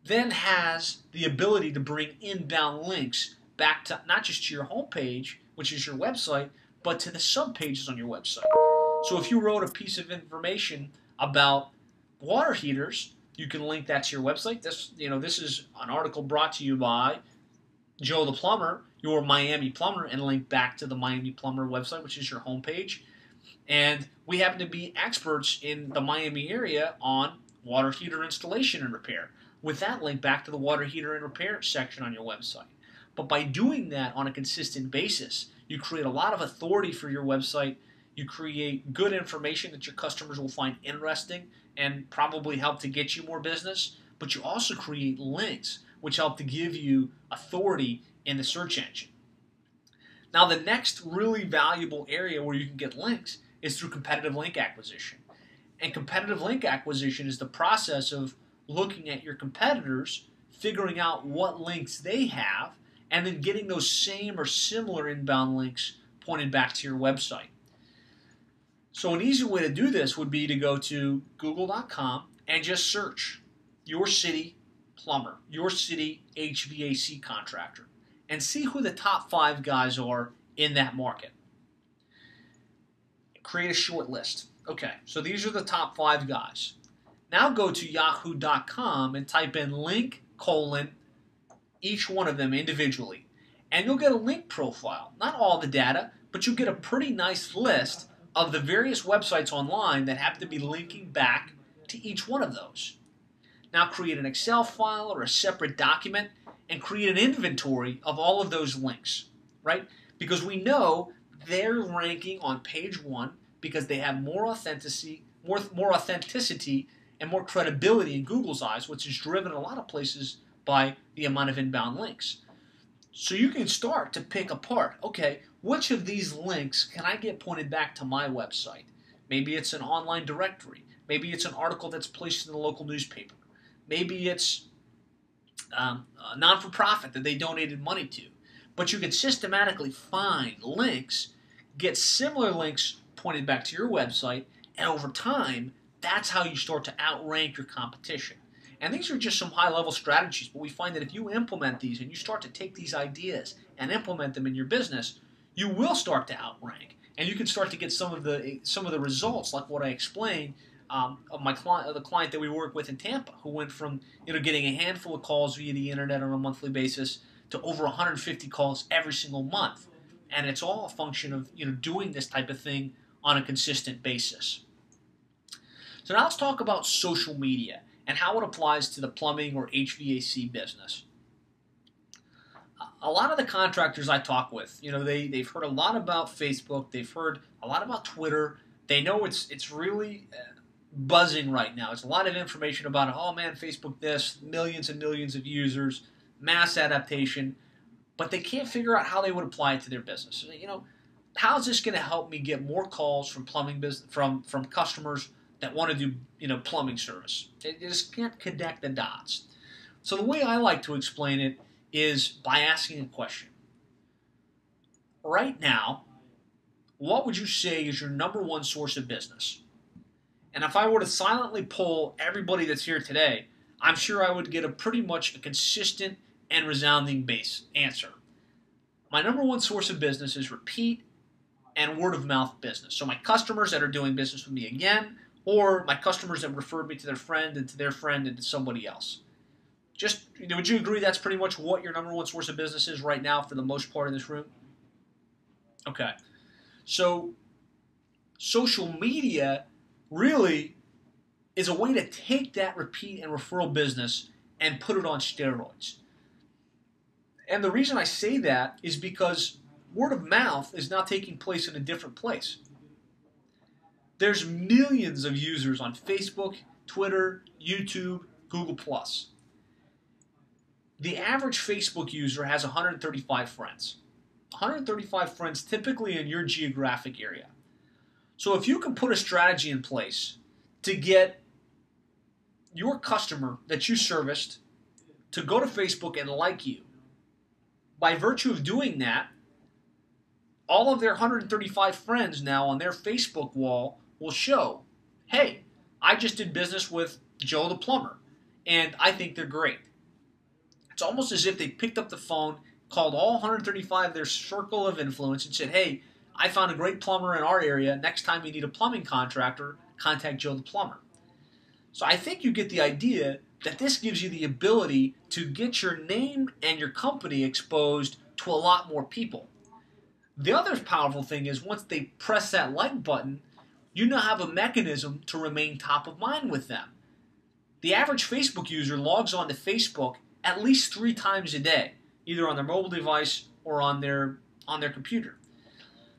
then has the ability to bring inbound links back to not just to your homepage, which is your website, but to the subpages on your website. So if you wrote a piece of information about water heaters, you can link that to your website. This is an article brought to you by Joe the Plumber, your Miami plumber, and link back to the Miami Plumber website, which is your homepage. And we happen to be experts in the Miami area on water heater installation and repair, with that link back to the water heater and repair section on your website. But by doing that on a consistent basis, you create a lot of authority for your website. You create good information that your customers will find interesting and probably help to get you more business. But you also create links, which help to give you authority in the search engine. Now, the next really valuable area where you can get links is through competitive link acquisition. And competitive link acquisition is the process of looking at your competitors, figuring out what links they have, and then getting those same or similar inbound links pointed back to your website. So an easy way to do this would be to go to google.com and just search your city plumber, your city HVAC contractor, and see who the top 5 guys are in that market. Create a short list. Okay, so these are the top 5 guys. Now go to yahoo.com and type in link : each one of them individually. And you'll get a link profile. Not all the data, but you'll get a pretty nice list of the various websites online that have to be linking back to each one of those. Now create an Excel file or a separate document and create an inventory of all of those links, right? Because we know they're ranking on page 1 because they have more authenticity and more credibility in Google's eyes, which is driven in a lot of places by the amount of inbound links. So you can start to pick apart, okay, which of these links can I get pointed back to my website? Maybe it's an online directory. Maybe it's an article that's placed in the local newspaper. Maybe it's a non-for-profit that they donated money to. But you can systematically find links, get similar links pointed back to your website, and over time, that's how you start to outrank your competition. And these are just some high-level strategies, but we find that if you implement these and you start to take these ideas and implement them in your business, you will start to outrank, and you can start to get some of the results, like what I explained of the client that we work with in Tampa, who went from getting a handful of calls via the internet on a monthly basis to over 150 calls every single month, and it's all a function of doing this type of thing on a consistent basis. So now let's talk about social media and how it applies to the plumbing or HVAC business. A lot of the contractors I talk with, they've heard a lot about Facebook, they've heard a lot about Twitter. They know it's really buzzing right now. It's a lot of information about it. Oh man, Facebook this, millions and millions of users, mass adaptation, but they can't figure out how they would apply it to their business. How is this going to help me get more calls from plumbing business from customers that want to do plumbing service? They just can't connect the dots. So the way I like to explain it is by asking a question. Right now, what would you say is your number 1 source of business? And if I were to silently poll everybody that's here today, I'm sure I would get a pretty much a consistent and resounding base answer. My number 1 source of business is repeat and word of mouth business. So my customers that are doing business with me again, or my customers that referred me to their friend and to their friend and to somebody else. Just, would you agree that's pretty much what your number 1 source of business is right now for the most part in this room? Okay. So social media really is a way to take that repeat and referral business and put it on steroids. And the reason I say that is because word of mouth is now taking place in a different place. There's millions of users on Facebook, Twitter, YouTube, Google+. The average Facebook user has 135 friends. 135 friends typically in your geographic area. So if you can put a strategy in place to get your customer that you serviced to go to Facebook and like you, by virtue of doing that, all of their 135 friends now on their Facebook wall will show, hey, I just did business with Joe the plumber, and I think they're great. It's almost as if they picked up the phone, called all 135 of their circle of influence and said, hey, I found a great plumber in our area. Next time you need a plumbing contractor, contact Joe the plumber. So I think you get the idea that this gives you the ability to get your name and your company exposed to a lot more people. The other powerful thing is once they press that like button, you now have a mechanism to remain top of mind with them. The average Facebook user logs on to Facebook at least 3 times a day, either on their mobile device or on their computer.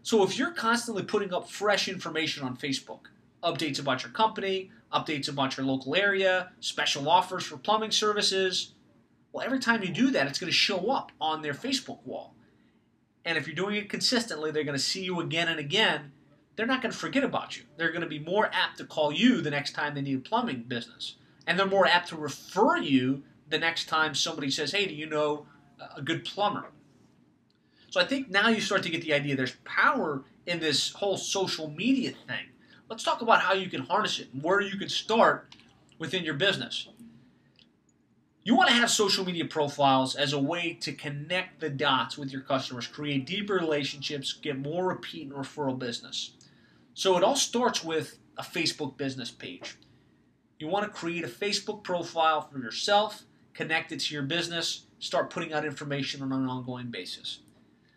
So if you're constantly putting up fresh information on Facebook, updates about your company, updates about your local area, special offers for plumbing services, well, every time you do that, it's going to show up on their Facebook wall. And if you're doing it consistently, they're going to see you again and again. They're not going to forget about you. They're going to be more apt to call you the next time they need a plumbing business. And they're more apt to refer you the next time somebody says, hey, do you know a good plumber? So I think now you start to get the idea there's power in this whole social media thing. Let's talk about how you can harness it and where you can start within your business. You want to have social media profiles as a way to connect the dots with your customers, create deeper relationships, get more repeat and referral business. So it all starts with a Facebook business page. You want to create a Facebook profile for yourself, connect it to your business, start putting out information on an ongoing basis.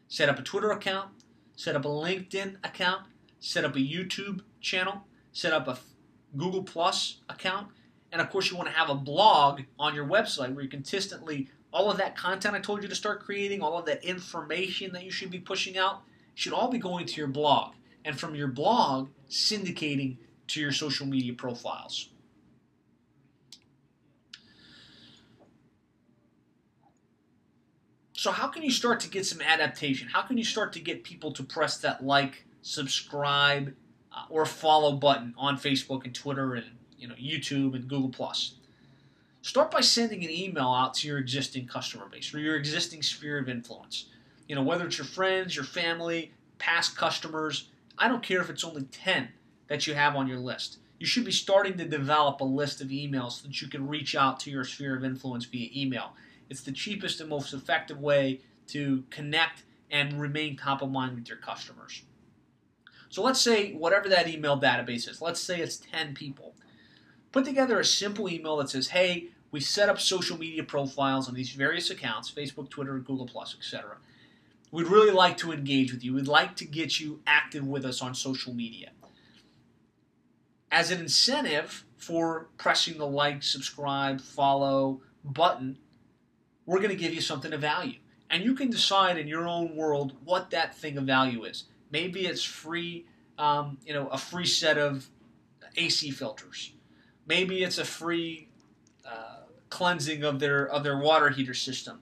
Set up a Twitter account, set up a LinkedIn account, set up a YouTube channel, set up a Google Plus account, and of course you want to have a blog on your website where you consistently, all of that content I told you to start creating, all of that information that you should be pushing out, should all be going to your blog. And from your blog, syndicating to your social media profiles. So how can you start to get some adaptation? How can you start to get people to press that like, subscribe, or follow button on Facebook and Twitter and YouTube and Google+? Start by sending an email out to your existing customer base or your existing sphere of influence. Whether it's your friends, your family, past customers, I don't care if it's only 10 that you have on your list. You should be starting to develop a list of emails so that you can reach out to your sphere of influence via email. It's the cheapest and most effective way to connect and remain top of mind with your customers. So let's say whatever that email database is, let's say it's 10 people. Put together a simple email that says, hey, we set up social media profiles on these various accounts, Facebook, Twitter, Google+, etc. We'd really like to engage with you. We'd like to get you active with us on social media. As an incentive for pressing the like, subscribe, follow button, we're going to give you something of value. And you can decide in your own world what that thing of value is. Maybe it's free, a free set of AC filters. Maybe it's a free cleansing of their water heater system.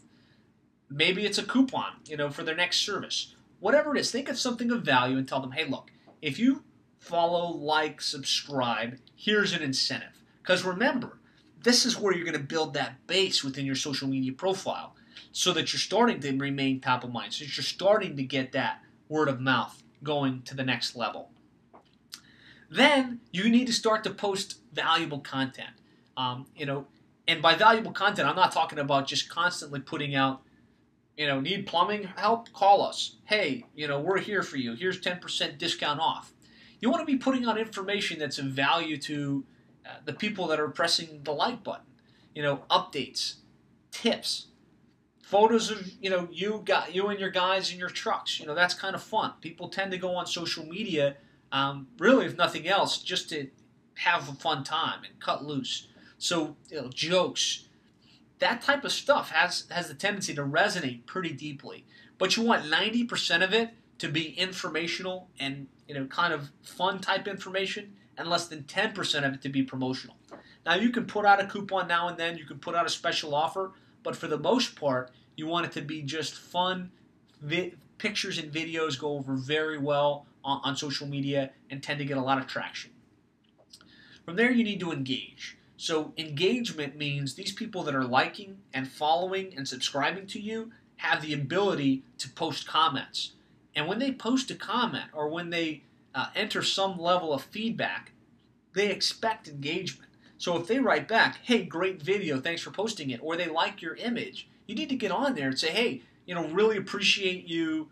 Maybe it's a coupon, for their next service. Whatever it is, think of something of value and tell them, hey, look, if you follow, like, subscribe, here's an incentive. Because remember, this is where you're going to build that base within your social media profile so that you're starting to remain top of mind, so that you're starting to get that word of mouth going to the next level. Then you need to start to post valuable content. And by valuable content, I'm not talking about just constantly putting out, need plumbing help? Call us. Hey, we're here for you. Here's 10% discount off. You want to be putting out information that's of value to the people that are pressing the like button. Updates, tips, photos of you and your guys in your trucks. That's kind of fun. People tend to go on social media, really if nothing else, just to have a fun time and cut loose. So, jokes, that type of stuff has the tendency to resonate pretty deeply. But you want 90% of it to be informational and kind of fun type information, and less than 10% of it to be promotional. Now you can put out a coupon now and then, you can put out a special offer, but for the most part, you want it to be just fun. Pictures and videos go over very well on social media and tend to get a lot of traction. From there, you need to engage. So engagement means these people that are liking and following and subscribing to you have the ability to post comments. And when they post a comment or when they enter some level of feedback, they expect engagement. So if they write back, hey, great video, thanks for posting it, or they like your image, you need to get on there and say, hey, really appreciate you,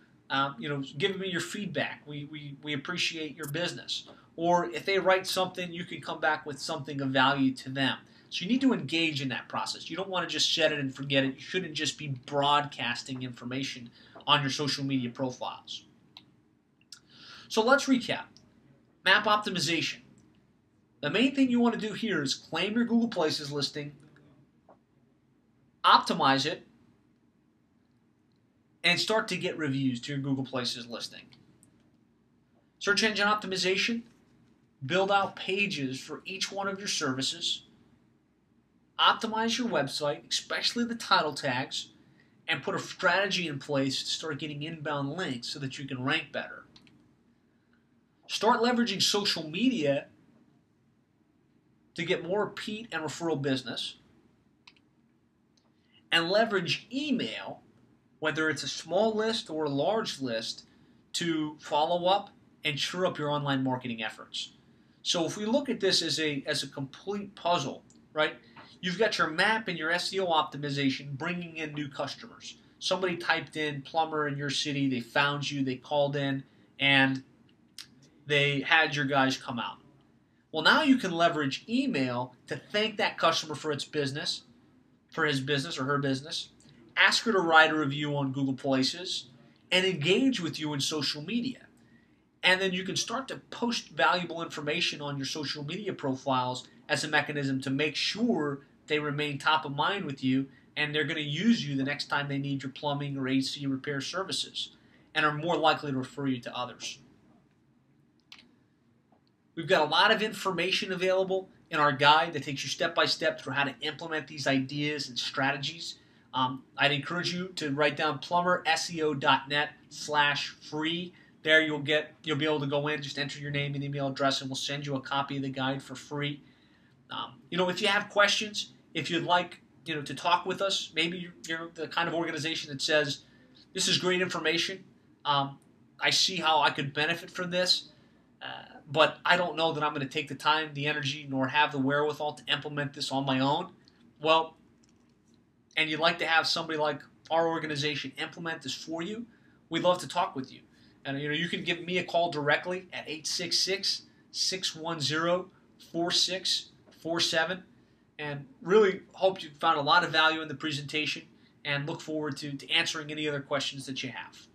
giving me your feedback. We appreciate your business. Or if they write something, you can come back with something of value to them. So you need to engage in that process. You don't want to just set it and forget it. You shouldn't just be broadcasting information on your social media profiles. So let's recap. Map optimization. The main thing you want to do here is claim your Google Places listing, optimize it, and start to get reviews to your Google Places listing. Search engine optimization. Build out pages for each one of your services. Optimize your website, especially the title tags, and put a strategy in place to start getting inbound links so that you can rank better. Start leveraging social media to get more repeat and referral business. And leverage email, whether it's a small list or a large list, to follow up and shore up your online marketing efforts. So if we look at this as a complete puzzle, right? You've got your map and your SEO optimization bringing in new customers. Somebody typed in plumber in your city, they found you, they called in, and they had your guys come out. Well, now you can leverage email to thank that customer for its business, for his business or her business, ask her to write a review on Google Places, and engage with you in social media. And then you can start to post valuable information on your social media profiles as a mechanism to make sure they remain top of mind with you, and they're going to use you the next time they need your plumbing or AC repair services, and are more likely to refer you to others. We've got a lot of information available in our guide that takes you step by step through how to implement these ideas and strategies. I'd encourage you to write down plumberseo.net/free. There you'll be able to go in, just enter your name and email address, and we'll send you a copy of the guide for free. If you have questions, if you'd like to talk with us, maybe you're the kind of organization that says, this is great information, I see how I could benefit from this, but I don't know that I'm going to take the time, the energy, nor have the wherewithal to implement this on my own. Well, and you'd like to have somebody like our organization implement this for you, we'd love to talk with you. And you can give me a call directly at 866-610-4647. And really hope you found a lot of value in the presentation, and look forward to answering any other questions that you have.